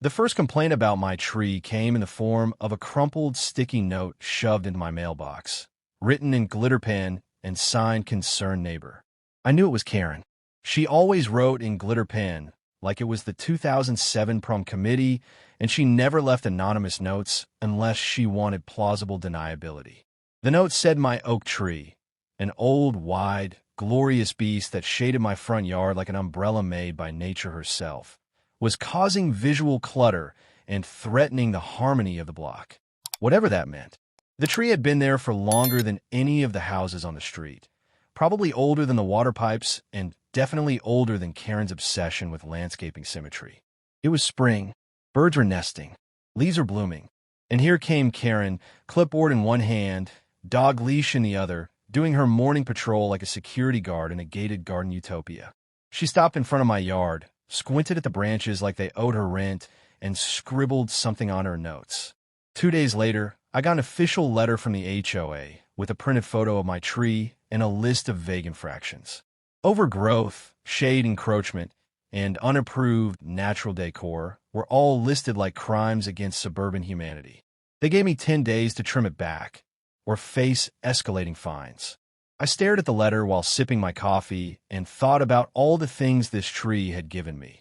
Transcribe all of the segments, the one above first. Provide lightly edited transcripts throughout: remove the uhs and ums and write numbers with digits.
The first complaint about my tree came in the form of a crumpled sticky note shoved into my mailbox, written in glitter pen and signed Concerned Neighbor. I knew it was Karen. She always wrote in glitter pen, like it was the 2007 prom committee, and she never left anonymous notes unless she wanted plausible deniability. The note said my oak tree, an old, wide, glorious beast that shaded my front yard like an umbrella made by nature herself, was causing visual clutter and threatening the harmony of the block. Whatever that meant. The tree had been there for longer than any of the houses on the street, probably older than the water pipes and definitely older than Karen's obsession with landscaping symmetry. It was spring. Birds were nesting. Leaves were blooming. And here came Karen, clipboard in one hand, dog leash in the other, doing her morning patrol like a security guard in a gated garden utopia. She stopped in front of my yard, squinted at the branches like they owed her rent, and scribbled something on her notes. 2 days later, I got an official letter from the HOA with a printed photo of my tree and a list of vague infractions. Overgrowth, shade encroachment, and unapproved natural décor were all listed like crimes against suburban humanity. They gave me 10 days to trim it back, or face escalating fines. I stared at the letter while sipping my coffee and thought about all the things this tree had given me.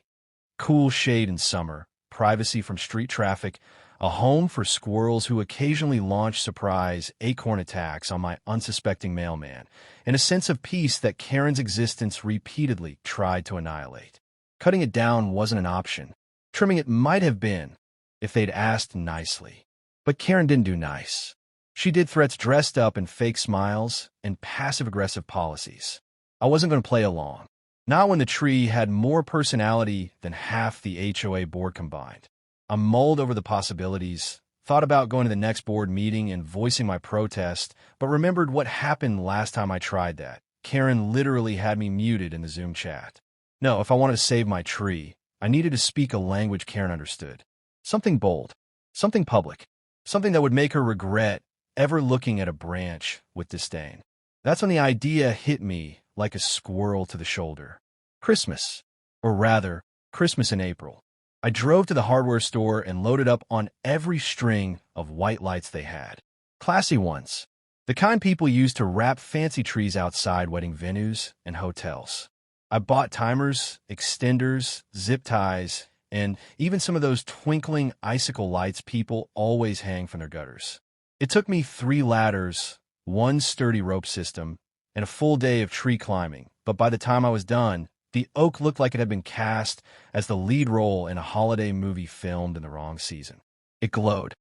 Cool shade in summer, privacy from street traffic, a home for squirrels who occasionally launch surprise acorn attacks on my unsuspecting mailman, and a sense of peace that Karen's existence repeatedly tried to annihilate. Cutting it down wasn't an option. Trimming it might have been, if they'd asked nicely. But Karen didn't do nice. She did threats dressed up in fake smiles and passive-aggressive policies. I wasn't going to play along. Not when the tree had more personality than half the HOA board combined. I mulled over the possibilities, thought about going to the next board meeting and voicing my protest, but remembered what happened last time I tried that. Karen literally had me muted in the Zoom chat. No, if I wanted to save my tree, I needed to speak a language Karen understood. Something bold, something public, something that would make her regret ever looking at a branch with disdain. That's when the idea hit me like a squirrel to the shoulder. Christmas, or rather, Christmas in April. I drove to the hardware store and loaded up on every string of white lights they had. Classy ones. The kind people use to wrap fancy trees outside wedding venues and hotels. I bought timers, extenders, zip ties, and even some of those twinkling icicle lights people always hang from their gutters. It took me 3 ladders, 1 sturdy rope system, and a full day of tree climbing, but by the time I was done, the oak looked like it had been cast as the lead role in a holiday movie filmed in the wrong season. It glowed.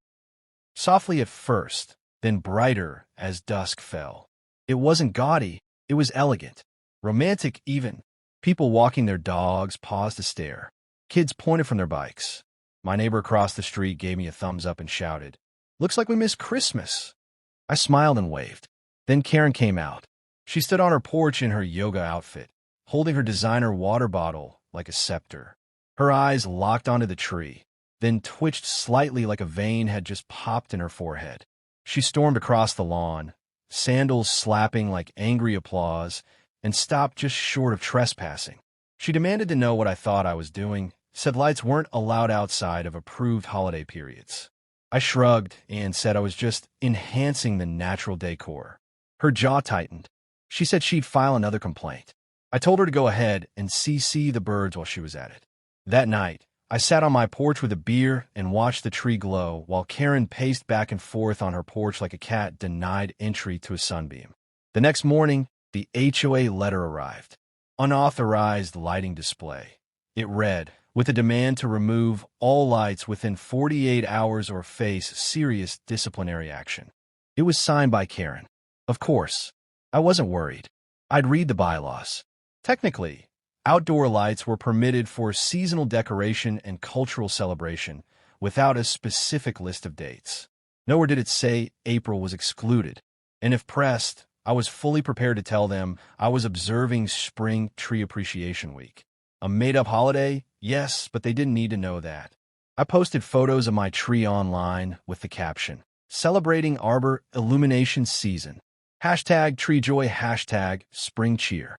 Softly at first, then brighter as dusk fell. It wasn't gaudy, it was elegant. Romantic even. People walking their dogs paused to stare. Kids pointed from their bikes. My neighbor across the street gave me a thumbs up and shouted, "Looks like we missed Christmas." I smiled and waved. Then Karen came out. She stood on her porch in her yoga outfit, holding her designer water bottle like a scepter. Her eyes locked onto the tree, then twitched slightly like a vein had just popped in her forehead. She stormed across the lawn, sandals slapping like angry applause, and stopped just short of trespassing. She demanded to know what I thought I was doing, said lights weren't allowed outside of approved holiday periods. I shrugged and said I was just enhancing the natural decor. Her jaw tightened. She said she'd file another complaint. I told her to go ahead and CC the birds while she was at it. That night, I sat on my porch with a beer and watched the tree glow while Karen paced back and forth on her porch like a cat denied entry to a sunbeam. The next morning, the HOA letter arrived. Unauthorized lighting display. It read, with a demand to remove all lights within 48 hours or face serious disciplinary action. It was signed by Karen. Of course, I wasn't worried. I'd read the bylaws. Technically, outdoor lights were permitted for seasonal decoration and cultural celebration without a specific list of dates. Nowhere did it say April was excluded. And if pressed, I was fully prepared to tell them I was observing Spring Tree Appreciation Week. A made-up holiday? Yes, but they didn't need to know that. I posted photos of my tree online with the caption, "Celebrating Arbor Illumination Season. #TreeJoy, #Spring Cheer."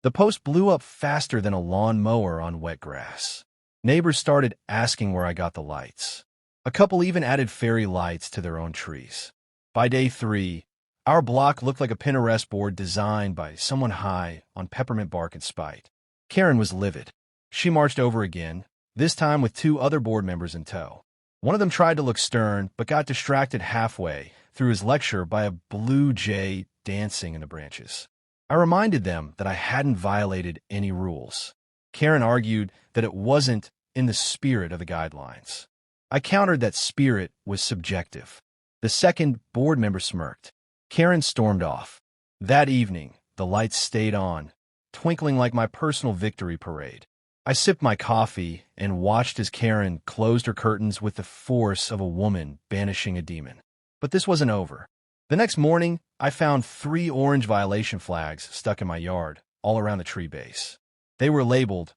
The post blew up faster than a lawn mower on wet grass. Neighbors started asking where I got the lights. A couple even added fairy lights to their own trees. By day 3, our block looked like a Pinterest board designed by someone high on peppermint bark and spite. Karen was livid. She marched over again, this time with 2 other board members in tow. One of them tried to look stern, but got distracted halfway through his lecture by a blue jay dancing in the branches. I reminded them that I hadn't violated any rules. Karen argued that it wasn't in the spirit of the guidelines. I countered that spirit was subjective. The second board member smirked. Karen stormed off. That evening, the lights stayed on, twinkling like my personal victory parade. I sipped my coffee and watched as Karen closed her curtains with the force of a woman banishing a demon. But this wasn't over. The next morning, I found 3 orange violation flags stuck in my yard, all around the tree base. They were labeled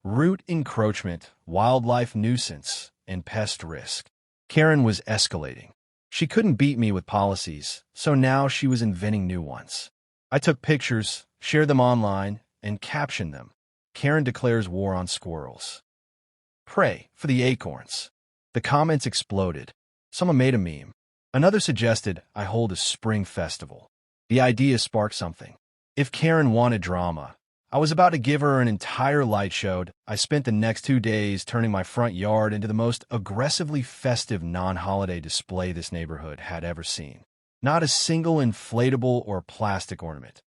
root encroachment, wildlife nuisance, and pest risk. Karen was escalating. She couldn't beat me with policies, so now she was inventing new ones. I took pictures, shared them online, and captioned them. Karen declares war on squirrels. Pray for the acorns. The comments exploded. Someone made a meme. Another suggested I hold a spring festival. The idea sparked something. If Karen wanted drama, I was about to give her an entire light show. I spent the next 2 days turning my front yard into the most aggressively festive non-holiday display this neighborhood had ever seen. Not a single inflatable or plastic ornament.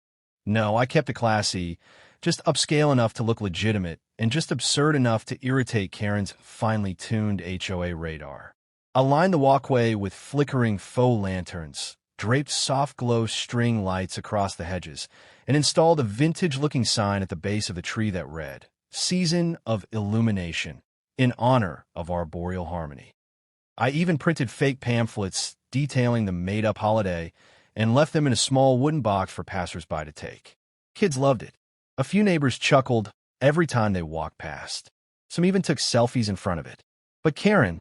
No, I kept it classy, just upscale enough to look legitimate, and just absurd enough to irritate Karen's finely tuned HOA radar. I lined the walkway with flickering faux lanterns, draped soft-glow string lights across the hedges, and installed a vintage-looking sign at the base of the tree that read, Season of Illumination, in honor of arboreal harmony. I even printed fake pamphlets detailing the made-up holiday and left them in a small wooden box for passersby to take. Kids loved it. A few neighbors chuckled every time they walked past. Some even took selfies in front of it. But Karen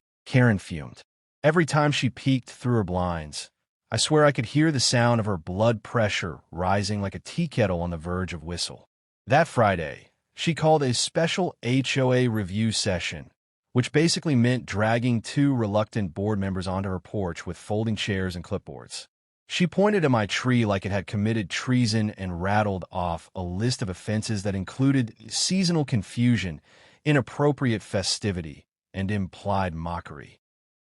fumed. Every time she peeked through her blinds, I swear I could hear the sound of her blood pressure rising like a tea kettle on the verge of whistle. That Friday, she called a special HOA review session, which basically meant dragging 2 reluctant board members onto her porch with folding chairs and clipboards. She pointed at my tree like it had committed treason and rattled off a list of offenses that included seasonal confusion, inappropriate festivity, and implied mockery.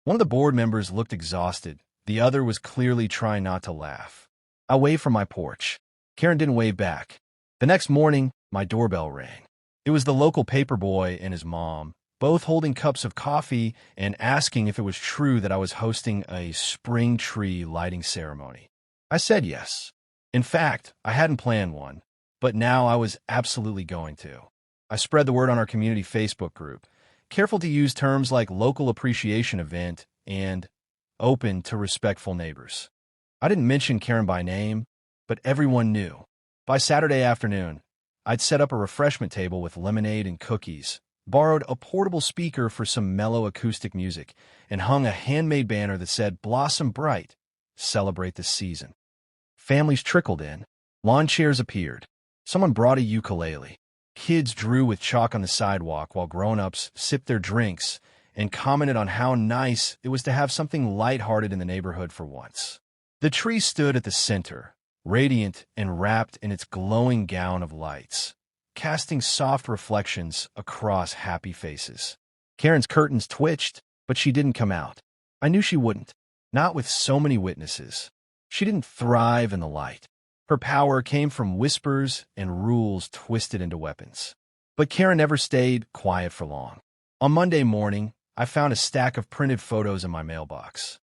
One of the board members looked exhausted. The other was clearly trying not to laugh. I waved from my porch. Karen didn't wave back. The next morning, my doorbell rang. It was the local paperboy and his mom, both holding cups of coffee and asking if it was true that I was hosting a spring tree lighting ceremony. I said yes. In fact, I hadn't planned one, but now I was absolutely going to. I spread the word on our community Facebook group, careful to use terms like local appreciation event and open to respectful neighbors. I didn't mention Karen by name, but everyone knew. By Saturday afternoon, I'd set up a refreshment table with lemonade and cookies, borrowed a portable speaker for some mellow acoustic music, and hung a handmade banner that said, Blossom Bright, celebrate the season. Families trickled in. Lawn chairs appeared. Someone brought a ukulele. Kids drew with chalk on the sidewalk while grown-ups sipped their drinks and commented on how nice it was to have something lighthearted in the neighborhood for once. The tree stood at the center, radiant and wrapped in its glowing gown of lights, casting soft reflections across happy faces. Karen's curtains twitched, but she didn't come out. I knew she wouldn't, not with so many witnesses. She didn't thrive in the light. Her power came from whispers and rules twisted into weapons. But Karen never stayed quiet for long. On Monday morning, I found a stack of printed photos in my mailbox.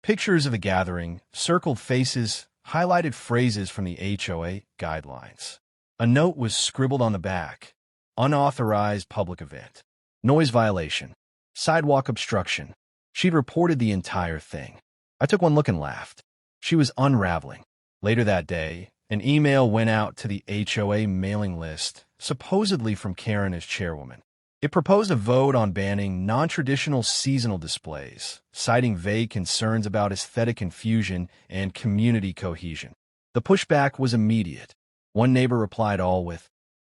Pictures of the gathering, circled faces, highlighted phrases from the HOA guidelines. A note was scribbled on the back. Unauthorized public event. Noise violation. Sidewalk obstruction. She'd reported the entire thing. I took one look and laughed. She was unraveling. Later that day, an email went out to the HOA mailing list, supposedly from Karen as chairwoman. It proposed a vote on banning non-traditional seasonal displays, citing vague concerns about aesthetic confusion and community cohesion. The pushback was immediate. One neighbor replied all with,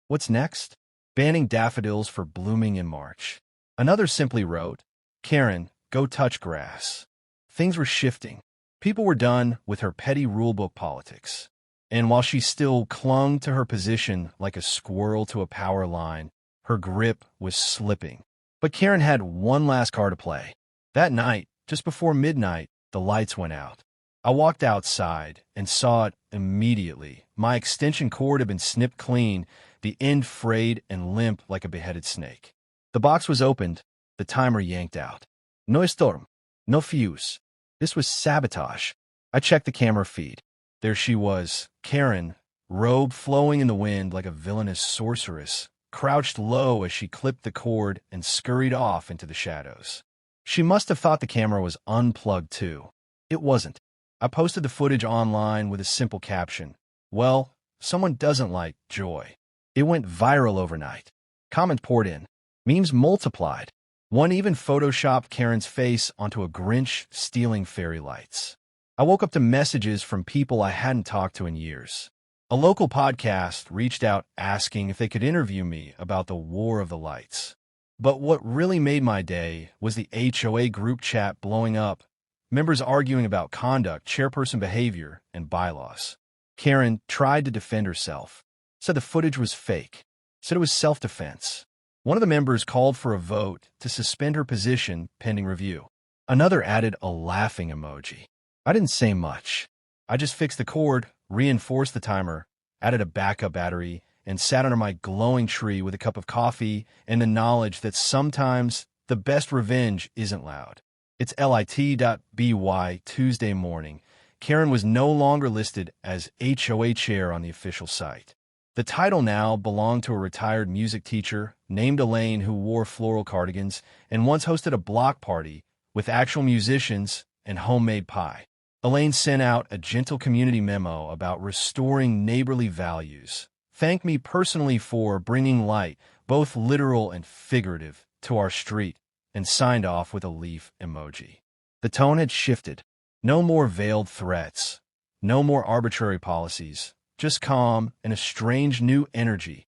"What's next? Banning daffodils for blooming in March." Another simply wrote, "Karen, go touch grass." Things were shifting. People were done with her petty rulebook politics. And while she still clung to her position like a squirrel to a power line, her grip was slipping. But Karen had one last card to play. That night, just before midnight, the lights went out. I walked outside and saw it immediately. My extension cord had been snipped clean, the end frayed and limp like a beheaded snake. The box was opened, the timer yanked out. No storm, no fuse. This was sabotage. I checked the camera feed. There she was, Karen, robe flowing in the wind like a villainous sorceress, crouched low as she clipped the cord and scurried off into the shadows. She must have thought the camera was unplugged too. It wasn't. I posted the footage online with a simple caption. Well, someone doesn't like joy. It went viral overnight. Comments poured in. Memes multiplied. One even photoshopped Karen's face onto a Grinch stealing fairy lights. I woke up to messages from people I hadn't talked to in years. A local podcast reached out asking if they could interview me about the War of the Lights. But what really made my day was the HOA group chat blowing up, members arguing about conduct, chairperson behavior, and bylaws. Karen tried to defend herself, said the footage was fake, said it was self-defense. One of the members called for a vote to suspend her position pending review. Another added a laughing emoji. I didn't say much. I just fixed the cord, reinforced the timer, added a backup battery, and sat under my glowing tree with a cup of coffee and the knowledge that sometimes the best revenge isn't loud. It's lit.by Tuesday morning. Karen was no longer listed as HOA chair on the official site. The title now belonged to a retired music teacher named Elaine who wore floral cardigans and once hosted a block party with actual musicians and homemade pie. Elaine sent out a gentle community memo about restoring neighborly values, thanked me personally for bringing light, both literal and figurative, to our street, and signed off with a leaf emoji. The tone had shifted. No more veiled threats. No more arbitrary policies. Just calm and a strange new energy.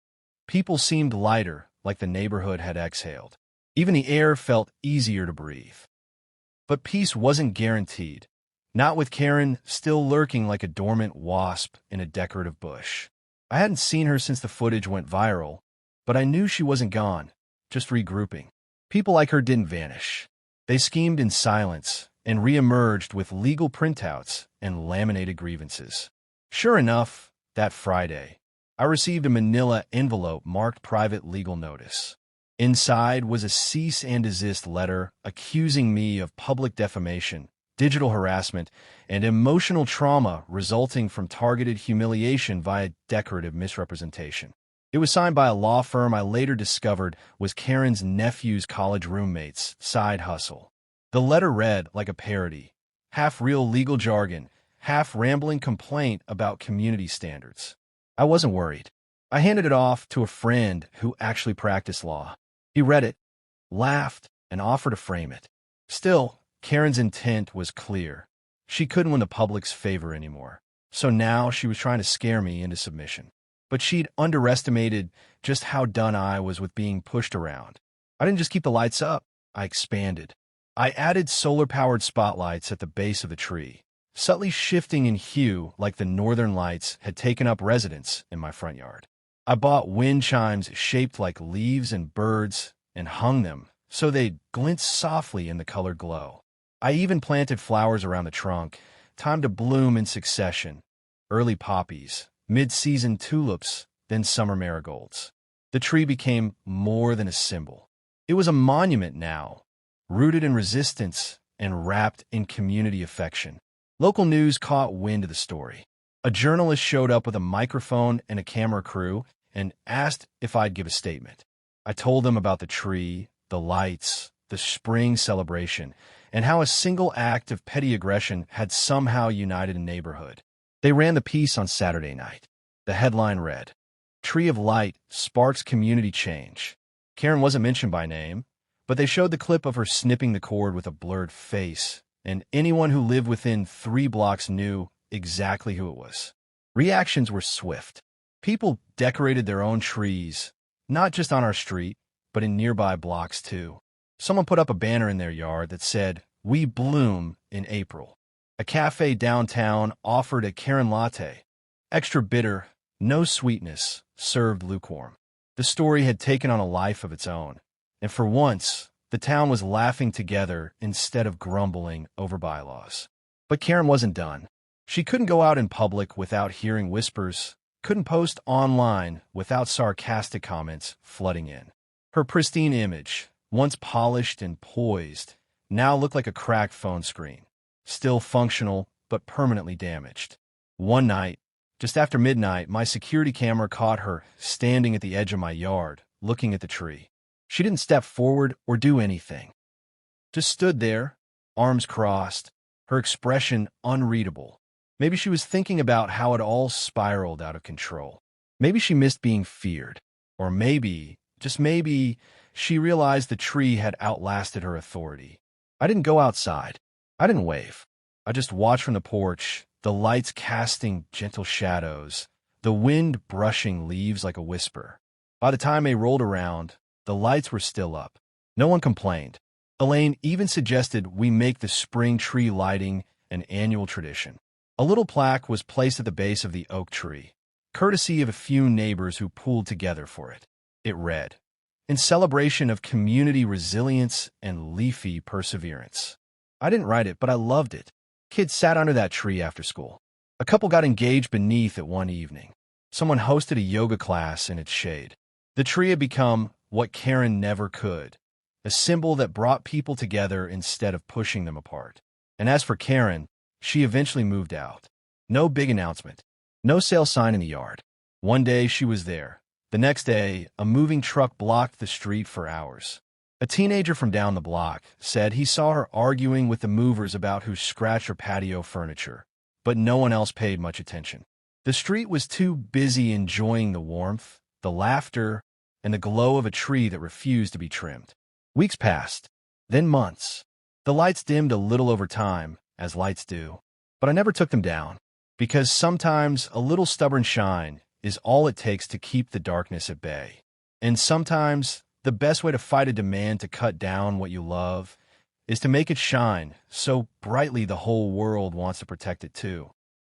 People seemed lighter, like the neighborhood had exhaled. Even the air felt easier to breathe. But peace wasn't guaranteed. Not with Karen still lurking like a dormant wasp in a decorative bush. I hadn't seen her since the footage went viral, but I knew she wasn't gone, just regrouping. People like her didn't vanish. They schemed in silence and re-emerged with legal printouts and laminated grievances. Sure enough, that Friday, I received a manila envelope marked private legal notice. Inside was a cease and desist letter accusing me of public defamation, digital harassment, and emotional trauma resulting from targeted humiliation via decorative misrepresentation. It was signed by a law firm I later discovered was Karen's nephew's college roommate's side hustle. The letter read like a parody, half real legal jargon, half rambling complaint about community standards. I wasn't worried. I handed it off to a friend who actually practiced law. He read it, laughed, and offered to frame it. Still, Karen's intent was clear. She couldn't win the public's favor anymore. So now she was trying to scare me into submission. But she'd underestimated just how done I was with being pushed around. I didn't just keep the lights up, I expanded. I added solar-powered spotlights at the base of the tree, subtly shifting in hue like the northern lights had taken up residence in my front yard. I bought wind chimes shaped like leaves and birds and hung them so they'd glint softly in the colored glow. I even planted flowers around the trunk, timed to bloom in succession. Early poppies, mid-season tulips, then summer marigolds. The tree became more than a symbol. It was a monument now, rooted in resistance and wrapped in community affection. Local news caught wind of the story. A journalist showed up with a microphone and a camera crew and asked if I'd give a statement. I told them about the tree, the lights, the spring celebration, and how a single act of petty aggression had somehow united a neighborhood. They ran the piece on Saturday night. The headline read, "Tree of Light Sparks Community Change." Karen wasn't mentioned by name, but they showed the clip of her snipping the cord with a blurred face, and anyone who lived within 3 blocks knew exactly who it was. Reactions were swift. People decorated their own trees, not just on our street, but in nearby blocks too. Someone put up a banner in their yard that said, "We bloom in April." A cafe downtown offered a Karen latte. Extra bitter, no sweetness, served lukewarm. The story had taken on a life of its own, and for once, the town was laughing together instead of grumbling over bylaws. But Karen wasn't done. She couldn't go out in public without hearing whispers, couldn't post online without sarcastic comments flooding in. Her pristine image, once polished and poised, now looked like a cracked phone screen, still functional but permanently damaged. One night, just after midnight, my security camera caught her standing at the edge of my yard, looking at the tree. She didn't step forward or do anything. Just stood there, arms crossed, her expression unreadable. Maybe she was thinking about how it all spiraled out of control. Maybe she missed being feared. Or maybe, just maybe, she realized the tree had outlasted her authority. I didn't go outside. I didn't wave. I just watched from the porch, the lights casting gentle shadows, the wind brushing leaves like a whisper. By the time they rolled around, the lights were still up. No one complained. Elaine even suggested we make the spring tree lighting an annual tradition. A little plaque was placed at the base of the oak tree, courtesy of a few neighbors who pooled together for it. It read, "In celebration of community resilience and leafy perseverance." I didn't write it, but I loved it. Kids sat under that tree after school. A couple got engaged beneath it one evening. Someone hosted a yoga class in its shade. The tree had become what Karen never could, a symbol that brought people together instead of pushing them apart. And as for Karen, she eventually moved out. No big announcement. No sale sign in the yard. One day she was there. The next day, a moving truck blocked the street for hours. A teenager from down the block said he saw her arguing with the movers about who scratched her patio furniture, but no one else paid much attention. The street was too busy enjoying the warmth, the laughter, and the glow of a tree that refused to be trimmed. Weeks passed, then months. The lights dimmed a little over time, as lights do, but I never took them down, because sometimes a little stubborn shine is all it takes to keep the darkness at bay. And sometimes the best way to fight a demand to cut down what you love is to make it shine so brightly the whole world wants to protect it too.